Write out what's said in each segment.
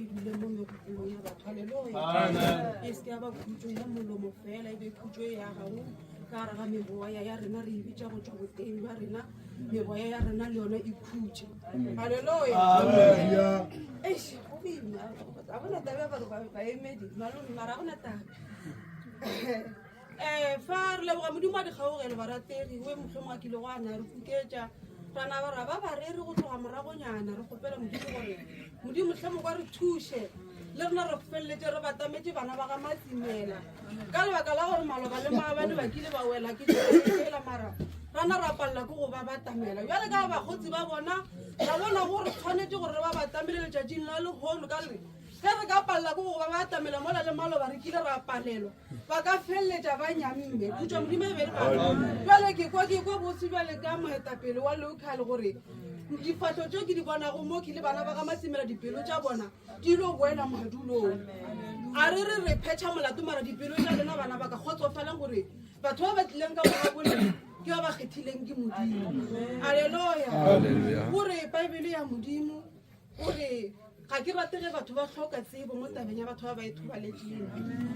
dule mo megopolong ya batho haleluya e se ya ba khutso ya molomo fela e be khutso ya gago ka ra ga meboya ya rena re ibitsa go tswa boteng ba rena meboya ya rena le yona e khutse haleluya eish o bina a bona tabe ba emedi malome mara bona tabe fa re leboga modimo a dikgaogelo barategi we motlhomo a kile go ana re kuketša rana ba re go tloga moragonyana re gopela modimo gore modimo tlhamo kwa re thushe le rena re feleletse re batametse bana ba ga matsimela ka lebaka la gore maloba le maabane ba kile ba wela ke tsela mara rana ra palela ke go ba batamela jale ka bagotsi ba bona ra bona gore tshwanetse gore re ba batamele letšatšing la legolo ka re ge re ka palela ke go ba batamela mola le maloba re kile ra palelwa ba ka feleletša ba nyamme kutswa modimo e bele bana jale ke kwa botse jale ka moetapele wa local gore difatlho tšeo ke di bonago mo ke le bana ba ka matsimela dipelo tša bona di lo boela madulong a re phetšha molato mara dipelo tša lena bana ba ka kgotsofalang gore batho ba ba tlileng ka bona boleng ke ba ba kgethileng ke modimo aleluya gore baebele ya modimo gore ga ke ratege batho ba tlhoka tsebo mo tabeng ya batho ba ba ethobaletseng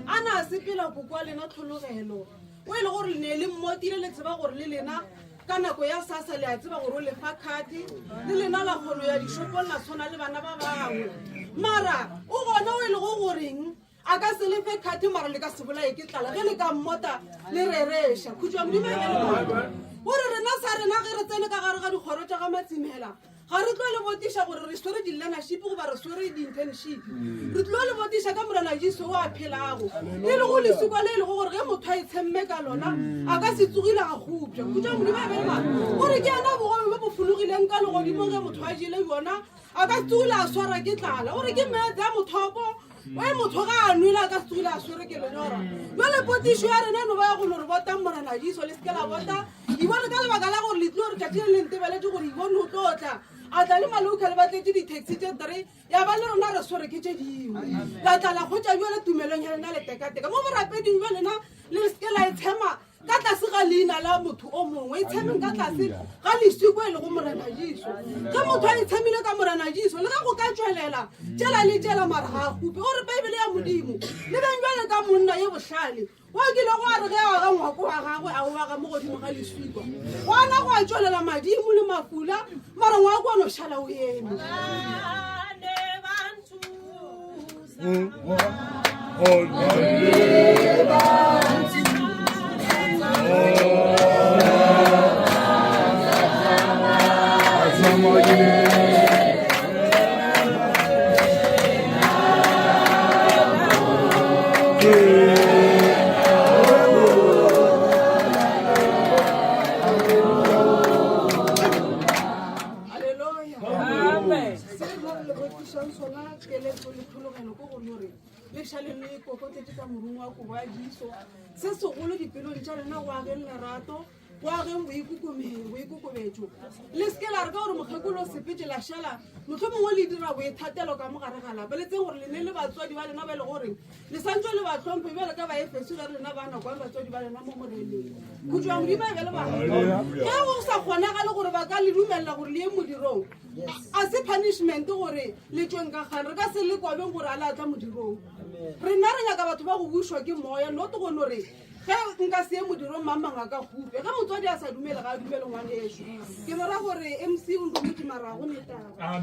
a na a sepela kokwa lena tlhologelo o e le gore le ne le mmotile le tseba gore le lena ka nako ya sasa le a tseba gore o lefa khati le lena la kgono ya dishopong la tshwana le bana ba bangwe mara o gona o e le go goreng a ka se lefe khati mara le ka se bolae ke tlala ge le ka mmota le rereša khutšwa modimo e bele gore rena sa rena ge re tsene ka gare ga dikgoro tša ga matsimela ga re tlo le botiša gore re swere di-learnership goba re swere di-internship re tlo le botiša ka morena jesu o a phelago e le go lesukwa le e le go gore ge motho a itshemme ka lona a ka se tsogile ga gopša kutša modimo a belema gore ke yana bogobe bo bo fologileng ka legodimo ge motho a jele yona a ka se tsogile a swara ke tlala gore ke meetse ya mothopo oe motho ga a nwele a ka se tsogile a swere ke lenyora jale potišo ya rena eno ba ya gone gore botang morena jesu le seke la bota ibone ka lebaka la gore le tlo gore tšatši le lentebeletse gore ibone o tlo tla a tla le maloka le batletse di-taxi tše 3 ya ba le rona re swere ke tše dingwe la tla la kgotša bjale tumelong ya lena le tekateka mo borapeding bja lena le seke la e tshema ka tlase ga leina la motho o mongwe e tshemeng ka tlase ga lesiko e le go morena jesu ge motho a itshemile ka morena jesu le ga go ka tswelela tšela le tšela mara ga gope gore baebele ya modimo le beng jale ka monna ye bohlale wa kile go a re ge a ga ngwako wa gagwe a oaga mo godimo ga leswiko gona go a tswelela madimo le mafula mara ngwako a no šhala o eme se segolo dipelong tša lena go ageng lerato go ageng boikokobetšo le seke la re ka gore mokgekolo o sepetse la šala motlho mongwe le dira boithatelo ka mogare ga lapa le tseng gore le ne le batswadi ba lena ba e le gore le santse le ba tlhomphe bjale ka baefeso ga re lena ba nakwang batswadi ba lena mo moreleng khutšwa modimo e bele bana ge go sa kgonagale gore ba ka le dumelela gore le ye modirong a se punishment gore le tsweng ka gane re ka se le kwabeng gore a le atla modirong rena re nyaka batho ba go bušwa ke moya noto gone gore ge nka se ye modirong mamang a ka gope ge motswadi a sa dumele ga a dumele ngwane eso ke lora gore mc o ndometse marago metaba